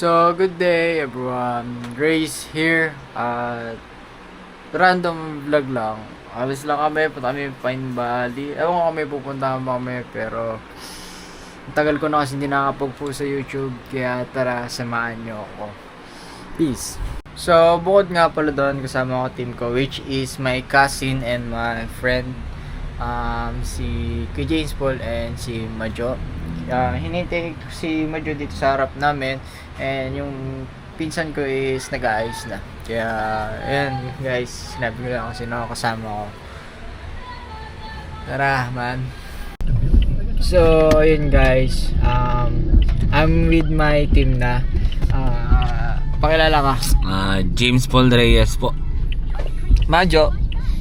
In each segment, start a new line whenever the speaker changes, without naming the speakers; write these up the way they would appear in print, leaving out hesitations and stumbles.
So, good day everyone. Grace here. Random vlog lang. Alis lang kami, punta kami Pine Valley. Ewan ko kami pupuntahan ba kami, pero ang tagal ko na kasi hindi nakapag-post sa YouTube. Kaya tara, samahan nyo ako. Peace. So, bukod nga pala doon, kasama ko team ko, which is my cousin and my friend, si Kuya James Paul and si Majo. Hinintay ko si Majo dito sa harap namin, and yung pinsan ko is nag-aayos na. Kaya ayan guys, sinabi ko lang kung sino kasama ko. Tara man. So ayun guys, I'm with my team na. Pakilala ka.
James Paul Reyes po.
Majo.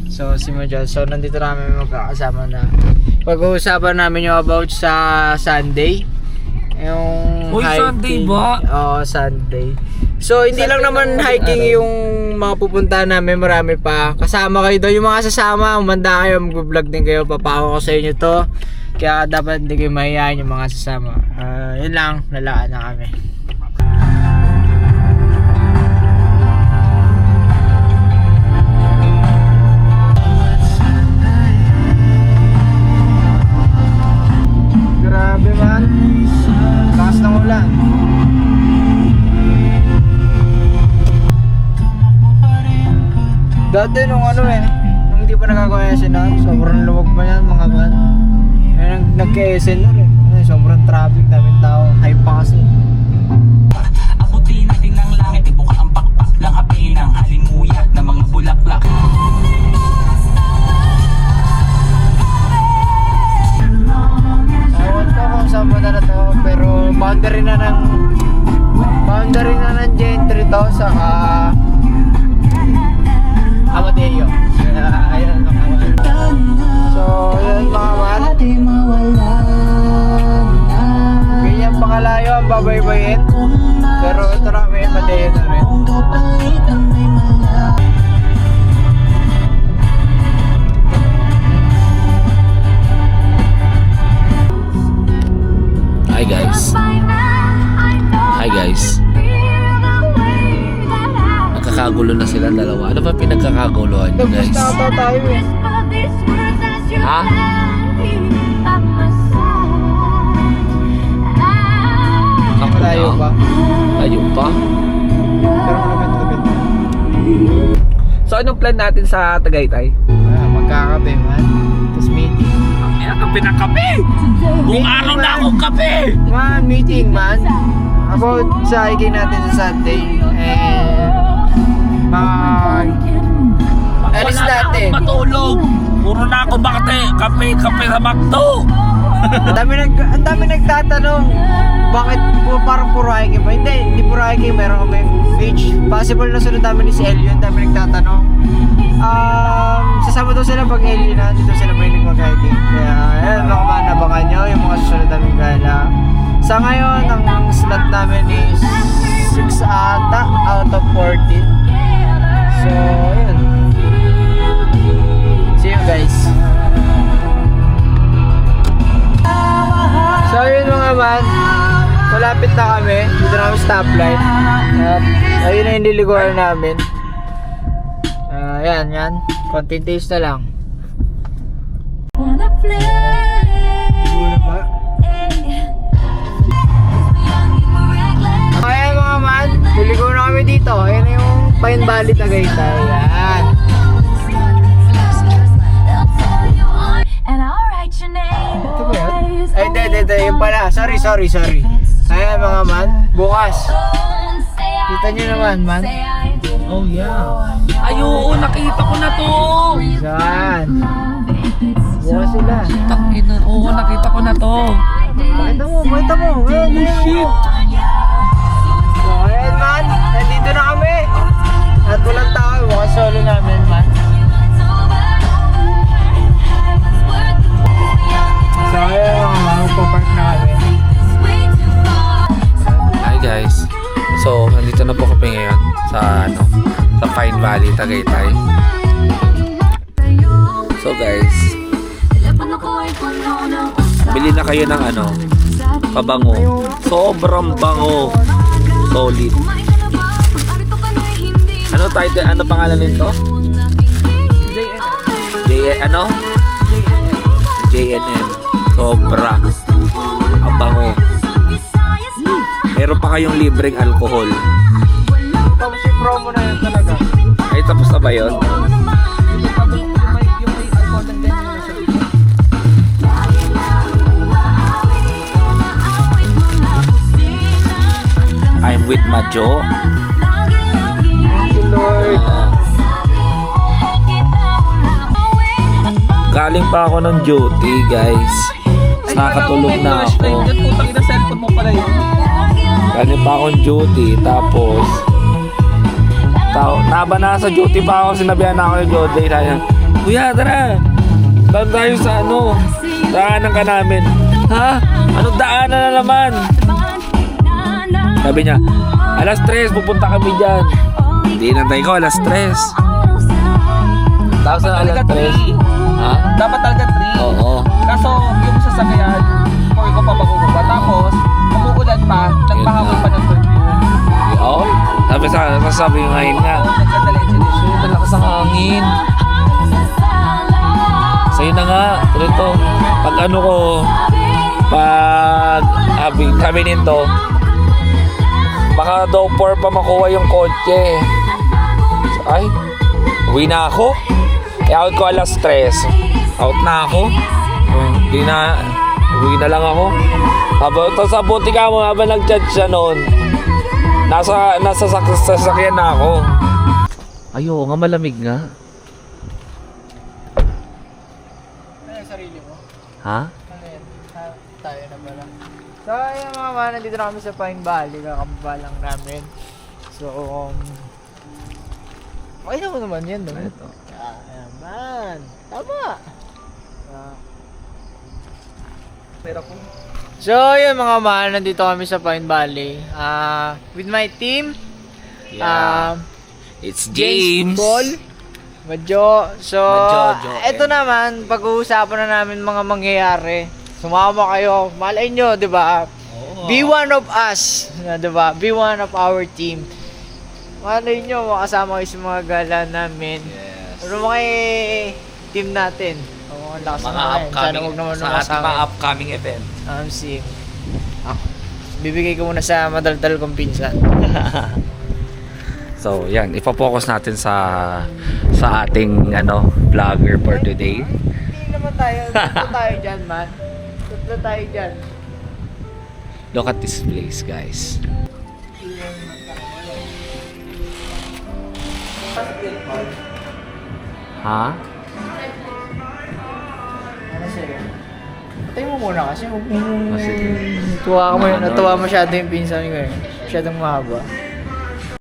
So si Majo. So nandito namin magkakasama na. Pag-uusapan namin yung about sa Sunday. Yung
Uy,
hiking.
Sunday ba?
Oo, Sunday. So hindi
Sunday
lang naman hiking yung mga pupuntahan namin, marami pa. Kasama kayo doon, yung mga sasama, umanda kayo, mag-vlog din kayo, papawa ko sa inyo to. Kaya dapat hindi kayo mahihayin yung mga sasama. Yun lang, nalaan na kami. Grabe man, lakas ng ulan. Dati nung nung hindi pa nagagawa yung sinar, sobrang luwag pa yan mga man. Nagka-SL nun sobrang traffic, daming tao, hype pa kasi.
Abutin natin ng langit, ibuka ang pakpak lang hapi ng halimuyat na mga bulaklak.
Ewan ko kung saan ba na to, pero boundary na ng Gentry to, saka Amadeo. Ayun mga man. So, yun mga man. Ganyan pakalayo ang babaybayin. Pero ito na may Amadeo na rin.
Hi guys. Hi guys. Nagkakagulo na sila dalawa. Ano ba pinagkakaguluhan nyo guys?
Nagpustata tayo eh.
Ha? Ako
Malayo
na?
pa.
Layo pa?
Pero malapit-lapit.
So anong plan natin sa Tagaytay?
Magkakape man. Tapos meeting.
Ang kape ng kape! Buong araw na akong kape!
Man, meeting man. About sa hiking natin sa Sunday. And alis
Wala na
natin.
akong matulog! Puro na ako kape sa McDo!
Ang dami nagtatanong, bakit parang puro hiking ba? Hindi puro hiking, meron kami beach. Possible na sunod namin ni si Elio, ang dami nagtatanong. Sasama daw sila pag Elio na, dito sila mahilig mag-hiking. Kaya, ayan, baka manabangan nyo yung mga susunod namin gala. Sa ngayon, ang slot namin is 6 ata out of 14. So, ayun. See you guys. So yun mga man, malapit na kami. Dito na kami stoplight. At ayun na yung niliguan namin. Yan. Konting taste na lang. Ayan mga man, niligo na kami dito. Ayan na yung Pine Valley Tagaytay. Yan. Ito ba yan? Ay, hindi. Yung pala. Sorry. Ayan mga man, bukas. Kita nyo naman man.
Oh yeah. Ay oo, nakita ko na to!
Saan? Bukas sila.
Tangina, oo, nakita ko na to.
Pakita mo. Ayan, shit. So, ayan man, nandito na kami. At walang tao, bukas solo namin man. So, ayan mga man, magpapark na kami.
Hi guys. So, nandito na po kami ngayon sa Pine Valley, Tagaytay. So guys, bili na kayo ng pabango. Sobrang bango. Solid. Ano title? Ano pangalan nito? Ano? JNM. Sobra. Ang bango. Meron pa kayong libreng alcohol.
Tapos yung promo na yun talaga.
Ay, tapos na ba yun? I'm with Majo.
Lord.
Galing pa ako ng duty, guys. Nakatulog na ako.
Putang ina, cellphone mo pala yun.
Galing pa akong duty, tapos taba na sa duty pa ako, sinabihan na ako ng duty. Sabi niya, Kuya, tara! Daan tayo sa ano? Daanan ka namin. Ha? Anong daanan na naman? Sabi niya, alas 3, pupunta kami dyan. Hindi nantay ko, alas 3. Tapos na alas 3. Ha?
Dapat talaga 3.
Oo.
Kaso yung sasakyan, kung ko pa magugupa. Tapos, umuulan pa, nagpahawal pa ng curfew.
Oo. Tapos sabi ko ngayon nga,
Nagkadala-edge.
malakas ang hangin. Sa'yo na nga, ito. Pag ano ko, pag kami nito, baka daw 4 pa makuha yung kotse. So, ay, uwi na ako. Out ko alas 3. Out na ako. Hindi na, uwi na lang ako. Tapos sa buti ka mo, habang nag-chat siya noon, nasa sasakyan na ako. Ayo nga, malamig nga.
Ano yung sarili mo?
Ha?
Ano yan? Tayo na pala. So, ayun mga man, nandito na kami sa Pine Valley. Kakababa lang namin. So, okay naman yan, no?
Ito.
Ayan man. Tama.
Pero kung
So, yun mga man, nandito kami sa Pine Valley. With my team.
It's
James
James.
Paul. Majo. So,
Majo,
eto naman, pag-uusapan na namin mga mangyayari. Sumama kayo. Malay nyo, di ba? Be one of us. Di ba? Be one of our team. Malay nyo, makasama kayo sa mga gala namin.
Yes.
Ano mga team natin? Ang lakas
Mga
naman. Sana
upcoming,
huwag naman
sa ating mga
masama.
upcoming event.
See. Bibigay ko muna sa madaldal kong pinsan.
So, yan, ipopokus natin sa ating vlogger for today.
Hindi naman tayo. Tatlo tayo dyan, man. Tatlo tayo dyan.
Look at this place, guys. Ha?
Ano sa'yo? Patay mo muna kasi. Huwag mo
Sige.
natuwa masyado yung pinsan ko eh. Masyadong mahaba.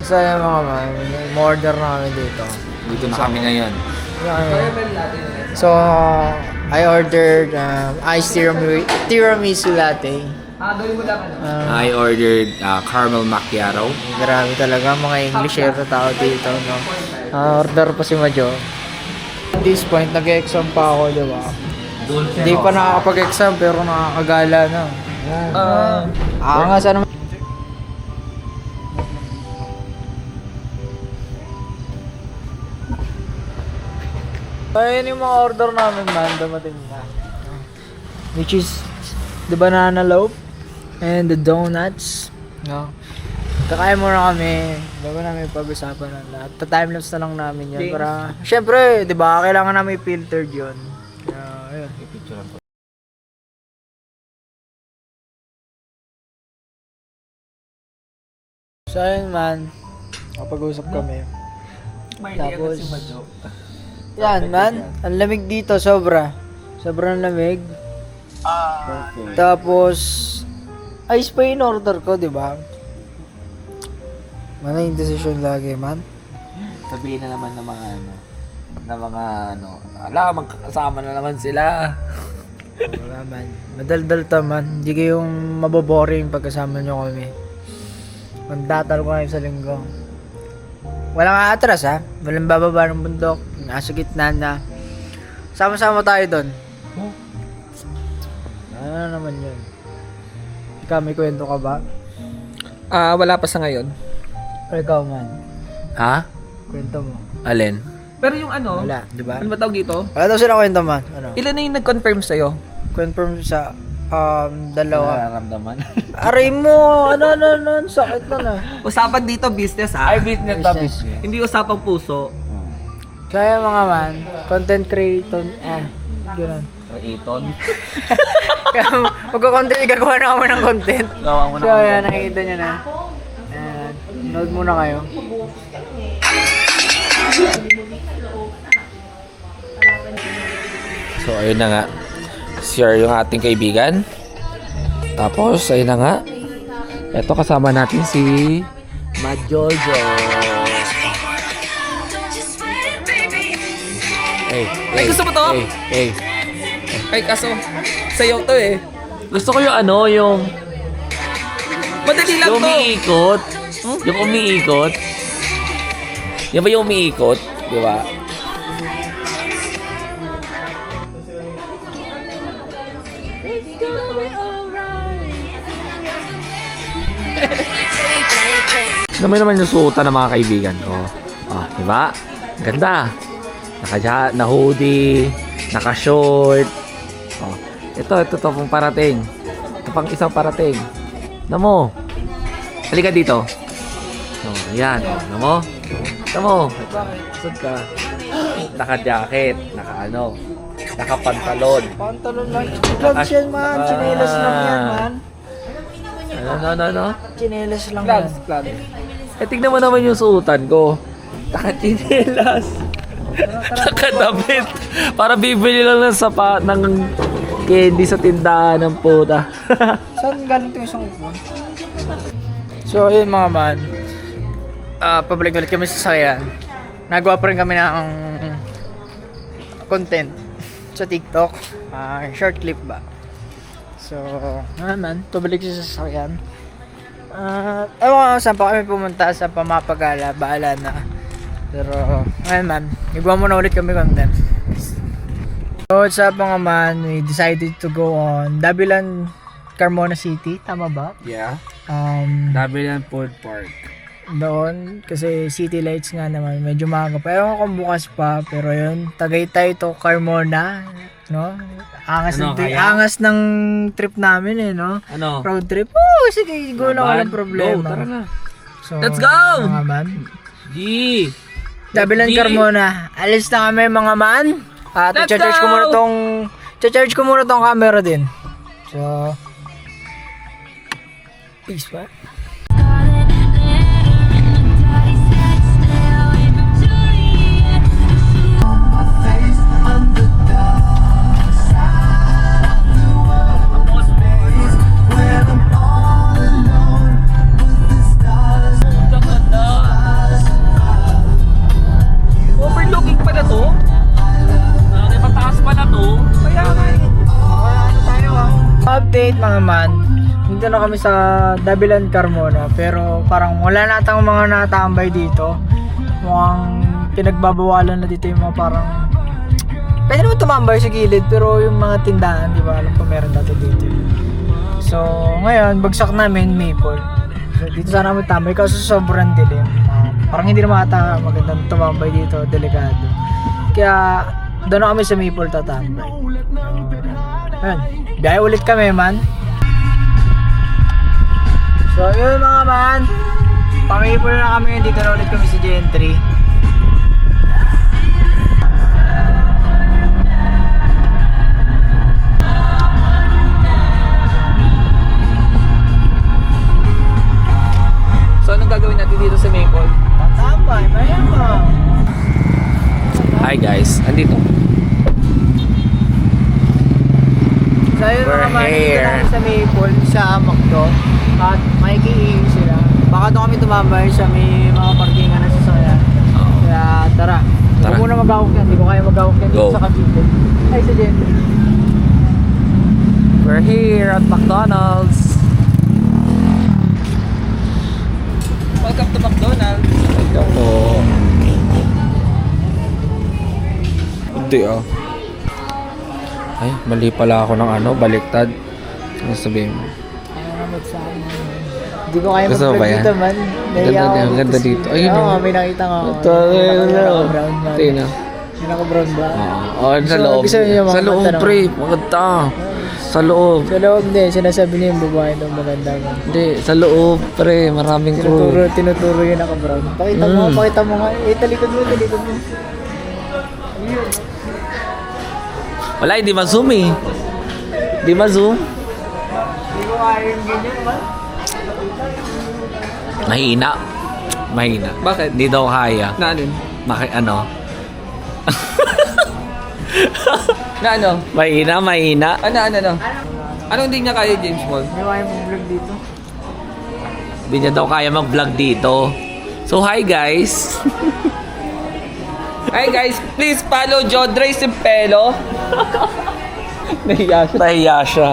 So, yung mga man, order na kami dito.
Dito na kami ngayon.
So, I ordered iced tiramisu latte.
gawin mo lang ano.
I ordered caramel macchiato.
Grabe talaga, mga Englishero tao dito, no? Order pa si Majo. At this point, nag-exam pa ako, di ba? Hindi pa nakakapag-exam, pero nakakagala na. Nga sana. Ayun yung mga order namin, man, dumating na. Which is the banana loaf and the donuts. No? Kakain muna kami, bago namin pag-usapan ng lahat. Ta-timelapse na lang namin yan para, syempre, di ba, kailangan namin i-filtered yun. Kaya, ayun. So, ayun man, kapag-usap kami. Tapos, yan man, ang lamig dito, sobra. Sobrang lamig. Tapos, ice pa yung order ko, di ba? Mana yung decision lagi, man?
Sabihin na naman ng mga ala, magkasama na naman sila.
Wala man. Madaldal ta man. Hindi kayong maboboring pagkasama nyo kami. Magdatal ko kayo sa linggo. Walang atras ha. Walang bababa ng bundok. Nasa gitna na. Sama-sama tayo doon. Ano naman yun? Ikaw, may kwento ka ba?
Wala pa sa ngayon.
Ikaw man.
Ha?
Kwento mo.
Alin?
Pero yung ano,
Wala, di ba?
ano ba tawag dito?
Wala daw sila kwento man. Ano?
Ilan na yung nag-confirm sa'yo?
Confirm sa dalawa.
Nararamdaman.
Aray mo, ano, sakit na.
Usapan dito business ha.
business
Hindi usapang puso.
Kaya mga man, content creator, gano'n.
Iton.
Kaya magka-content, gagawa na kami ng content.
Gawa mo
So, ayan, nakikita nyo na. Ayan, nood muna kayo.
So, ayun na nga. Share yung ating kaibigan. Tapos, ayun na nga. Ito kasama natin si Mad Jojo. Hey,
Ay, gusto mo to?
Hey.
Ay, kaso, sa'yo to eh.
Gusto ko yung ano, yung
Madali lang to.
umiikot. Yung umiikot. Yan ba yung umiikot? Di ba? Naman naman yung suotan ng mga kaibigan ko. Oh, di ba? Ganda. Na hoodie, naka-short. Oh, ito pang parating. Ito pang isang parating. Namo. Halika dito. Oh, yan. Namo. Namo. Sud ka. Naka-jacket, naka-pantalon.
Pantalon lang. Gloves yan man, chinelas lang yan man.
Ano?
Chinelas lang yan.
Gloves.
Eh, tignan mo naman yung suotan ko. Naka-chinelas. Nakadamit. Para bibili lang ng ng candy sa tindahan ng puta.
Saan galing ito yung isang upuan? So, yun mga man. Pabalik ulit kami sa sasakyan. Nagawa pa rin kami ng content sa TikTok. Short clip ba? So, naman, pabalik sa sasakyan. Ewan ko saan pa kami pumunta sa Pamapagala, baala na. Pero, ngayon man, nagawa muna ulit kami content. So, what's up mga man, we decided to go on Dabilan, Carmona City, tama ba?
Yeah.
Dabilan
Food Park.
Doon, kasi city lights nga naman, medyo maaga pa. Ewan ko kung bukas pa, pero yun, Tagaytay to Carmona, no? Angas,
Ano,
ng,
kaya?
angas ng trip namin eh, no?
Ano?
Road trip. Oh, sige, go na walang problema.
Go, tara na.
So,
Let's go!
mga man.
G!
Dabilan Carmona. Alis na kami mga man. At
Let's
i-charge ko
go!
muna tong camera din. So, peace pa.
Overlooking pala to.
Pataas pala to.
Kaya nga eh.
Update mga man. Dito na kami sa Dabilan Carmona. Pero parang wala natang mga natambay dito. Mukhang pinagbabawalan na dito yung mga parang pwede naman tumambay sa gilid. Pero yung mga tindahan, di ba? Alam ko meron dati dito. So ngayon, bagsak namin Maple. So dito sana kami tambay kasi sobrang dilim. Parang hindi naman ata magandang tumambay dito. Delikado. Kaya doon na kami sa Maple tatambay. Ayun, biyahe ulit kami man. So yun mga man, pang-Maple na kami, dito na ulit kami sa Gentry.
So, anong gagawin natin dito sa Maple?
Tatambay, mayroon.
Hi guys, andito.
So yun
We're
mga man, dito
here.
na kami sa Maple, sa Macdo. At makikiing sila. Baka doon kami tumambay sa may mga parkingan na sasakyan. Kaya tara.
Tara.
Huwag muna mag-awak yan. Hindi ko kaya mag-awak yan dito
Go.
sa Cavite. Ay, sa Gentry.
We're here at McDonald's.
Welcome to McDonald's.
Ikaw po. Hindi ah. Ay, mali pala ako ng baliktad. Ano sabihin mo?
Ayaw na magsama. Hindi ko kaya
Gusto mo
mag-vlog
ba yan?
dito man. Nahiya ako
Ang ganda
kasi-
dito. Ayun,
Oo,
oh.
may nakita nga ako.
Ito, ayun na.
Brown man.
Tingnan.
May naka-brown ba?
Oh, sa
So,
loob.
gusto niyo mga
Sa loob,
tanong?
pre. Maganda. Sa loob.
Sa loob din, sinasabi niya yung babae daw maganda man.
Hindi, sa loob, pre. Maraming crew.
Tinuturo yung naka-brown. Pakita mo, pakita mo nga. Talikod mo, talikod mo.
Wala, hindi ma-zoom eh. Hindi ma-zoom.
Hindi ko kaya yung ganyan man.
Mahina. Mahina.
Bakit?
Hindi daw kaya.
Na ano?
Ano?
Na ano?
Mahina, mahina.
Ano? Ano hindi niya kaya, James Bond?
Hindi ko kaya mag-vlog dito.
Hindi niya daw kaya mag-vlog dito. So, hi guys.
Hi guys, please follow Jodray Simpelo. Nahiya siya.
Nahiya siya.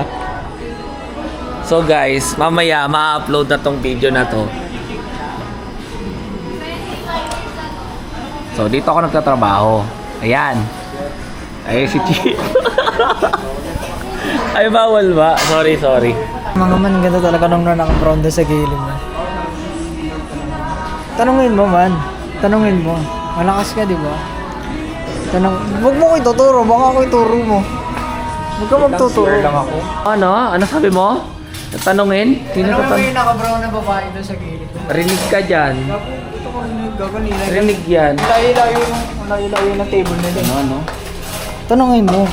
So guys, mamaya ma-upload na tong video na to. So dito ako nagtatrabaho. Ayan. Ay si Chi. Ay bawal ba? Sorry.
Mga man, ganda talaga nung naka-brown doon sa gilid man. Tanungin mo man. Tanungin mo. Malakas ka, di ba? Huwag mo ko ituturo. Baka ako ituro mo. Huwag ka magtuturo.
ako. Ano sabi mo? Tanungin? Sino ka
Tanungin mo yung naka-brown na babae doon sa gilid.
Rinig ka dyan.
Ito ko gaganila.
Rinig yan.
Layo-layo ng table nila.
Ano?
Tanungin mo.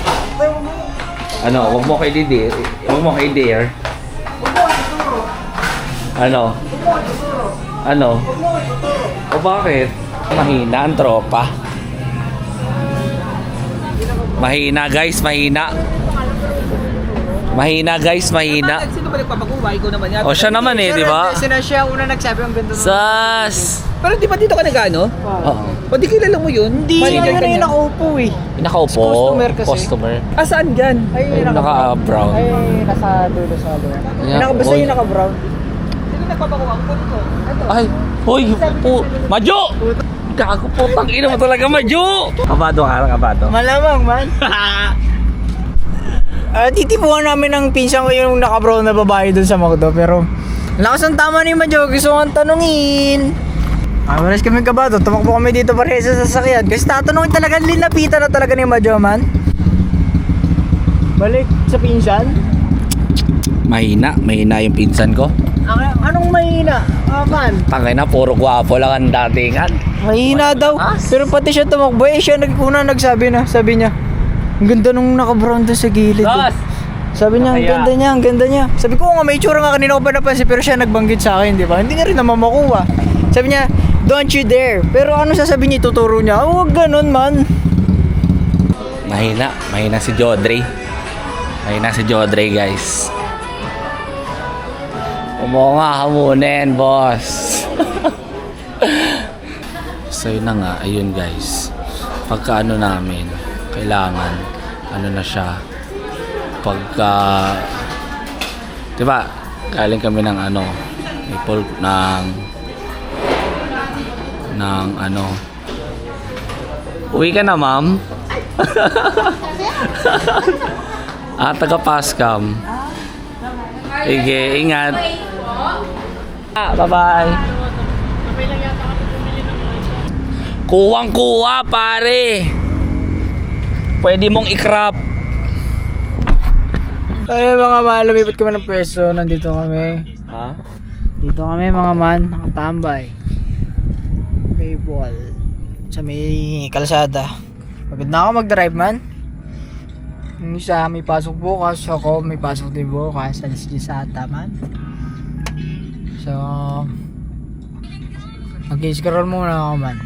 Ano? Huwag mo kay dare. Huwag mo kay dare. Ano? Ano? O bakit? Mahina ang tropa. Mahina guys, mahina. Mahina guys, mahina.
Sino ba nagpapaguwa? Ikaw naman yata.
O siya naman eh, di ba?
Siya una nagsabi ang ganda.
Sas!
Pero di ba dito ka nag-ano?
Oo.
O di kilala mo yun?
Hindi,
Manager
yun
ka
na yung
niya.
nakaupo eh.
Nakaupo.
Customer kasi.
Customer.
Ah, saan dyan?
Ay,
Naka-brown.
Ay, nasa dulo sa dulo.
Yeah,
Basta
oy.
yung naka-brown.
Sino nagpapaguwa? Ako dito.
Ay, hoy, po. Majo! Gago po, ina mo talaga, Majo! Kabado ka, kabado.
Malamang man. Titipuan namin ng pinsan ko yung naka-brown na babae dun sa McDo, pero lakas ang tama ni Majo, gusto kong tanungin. Maras kami kabado, tumakbo kami dito pareha sa sasakyan. Kasi tatanungin talaga, linapitan na talaga ni Majo man. Balik sa pinsan?
Mahina yung pinsan ko.
Anong mahina? Man,
Tangay na, puro gwapo lang ang datingan.
mahina daw. Pero pati siya tumakbo, siya nagsabi na, sabi niya, ang ganda nung naka-brown doon sa gilid.
Sos!
Sabi niya, ang ganda niya. Sabi ko, nga may itsura nga kanina ko pa napansin, pero siya nagbanggit sa akin, di ba? Hindi nga rin naman makuha. Sabi niya, don't you dare. Pero ano sasabi niya, ituturo niya? Oh, wag ganun man.
Mahina si Jodray. Mahina si Jodray, guys. Umuha nga hamunin, boss. So yun na nga, ayun guys. Pagka ano namin, kailangan, ano na siya, pagka, diba, galing kami ng ano, ng ano, uwi ka na, ma'am? Taga Pascam. Sige, ingat. Bye-bye. Kuwang-kuwa, pare. Pwede mong i-crop.
Ay, mga man, lumipat kami ng pwesto. Nandito kami.
Ha?
Dito kami, mga man, nakatambay. May ball. Sa may kalsada. Pagod na ako mag-drive, man. Yung isa may pasok bukas, ako may pasok din bukas. Alas 10 ata, man. So, mag-i-scroll muna ako, man.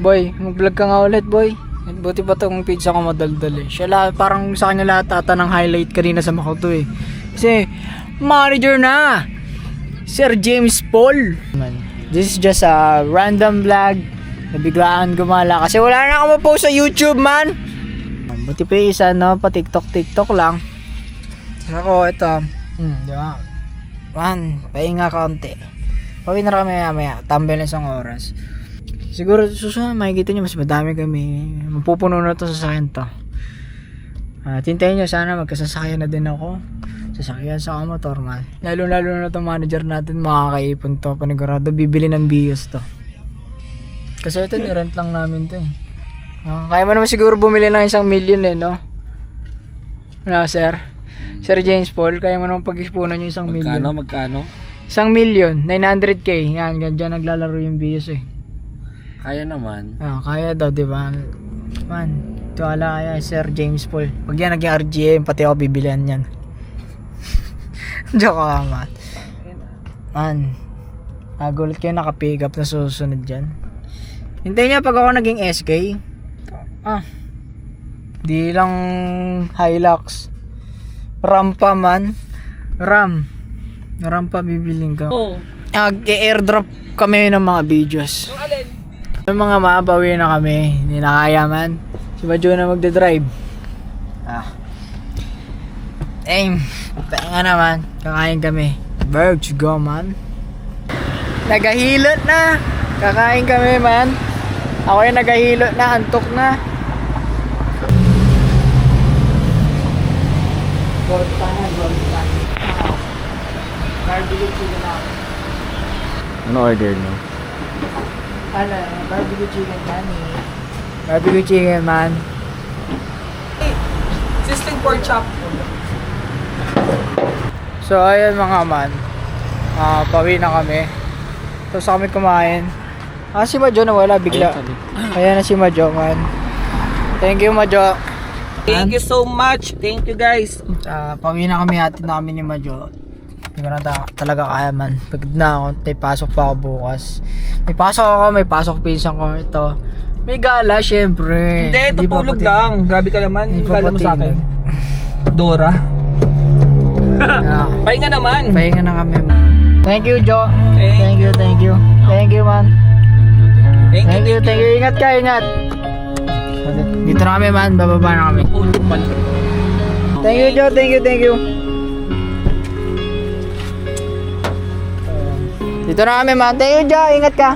Boy, mag-vlog ka nga ulit, boy. Buti pa tong pizza ko madaldal eh. Parang sa kanya lahat ata ng highlight kanina sa Makoto eh. Kasi, manager na! Sir James Paul. Man, this is just a random vlog. Nabiglaan gumala kasi wala na ako ma-post sa YouTube, man. Buti pa yung isa, no? Pa TikTok lang. Ako, ito. Di ba? Pahinga kaunti. Pawin na kami mamaya. Tambay na isang oras. Siguro susunod makikita nyo mas madami kami. Mapupuno na to sa sakin to. Tintayin nyo, sana magkasasakyan na din ako. sasakyan sa motor man. Lalo na itong manager natin, makakaipon to. Panigurado, bibili ng bios to. Kasi ito, nirent lang namin to eh. Kaya mo naman siguro bumili ng 1 million eh, no? Ano, sir? Sir James Paul, kaya mo naman pag-ipunan yung 1 million.
Magkano?
1 million, 900k. Yan, dyan naglalaro yung bios eh.
Kaya naman.
Kaya daw, di ba? Man, tuwala kaya Sir James Paul. Pag yan naging RGM, pati ako bibilihan yan. Joke ka, man. Man, gulat kayo naka-pick up na susunod dyan. Hintayin niya pag ako naging SK. Di lang Hilux. RAM pa, man. RAM pa bibiling ko. Airdrop kami ng mga videos. Yung mga mabawi na kami, hindi na kaya man. Si Bajo na magdadrive. Pahinga naman, kakain kami. Birds go man. Nagahilot na. Kakain kami man. Ako yung nagahilot na, antok na. Gold pan. Barbecue chicken ako.
Ano order nyo?
Barbecue chicken man eh. Barbecue chicken man.
Sisting pork chop.
So ayun mga man. Pawi na kami. Tapos kami kumain. Si Majo nawala bigla. Ayan na si Majo man. Thank you Majo.
Thank you so much. Thank you guys.
Pawi na kami, hatid na kami ni Majo. Hindi ko na talaga kaya man. Pagod na ako, may pasok pa ako bukas. May pasok pinsan ko ito. May gala syempre.
Hindi, tutulog lang. Grabe ka naman.
Hindi
Kala mo sa akin. Dora. Pahinga naman.
Pahinga na kami man. Thank you Jo.
Thank
you. Thank you man.
Thank you.
Ingat ka, ingat. Dito na kami man, bababa na kami. Thank you Jo, thank you. Dito na kami man, thank you Jo, ingat ka.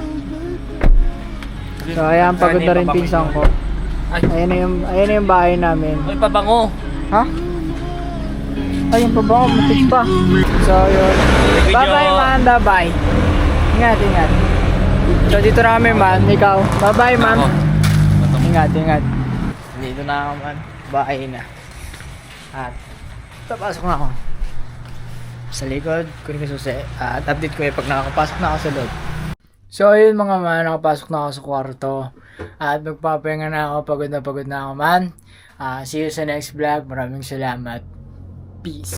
So ayan, pagod na rin pinsan ko. Ayan na yung bahay namin.
May pabango.
Ha? Ay, yung pabango, matik pa. So yun. Bye bye man, bye bye. Ingat. So dito na kami man, ikaw. Bye bye man. Ingat. Dito na ako man. Bahay na. At papasok na ako. Sa likod, kunin ko susi. At update ko pag nakakapasok na ako sa loob. So ayun mga man, nakapasok na ako sa kwarto. At magpapahinga na ako, pagod na ako man. See you sa next vlog. Maraming salamat. Peace.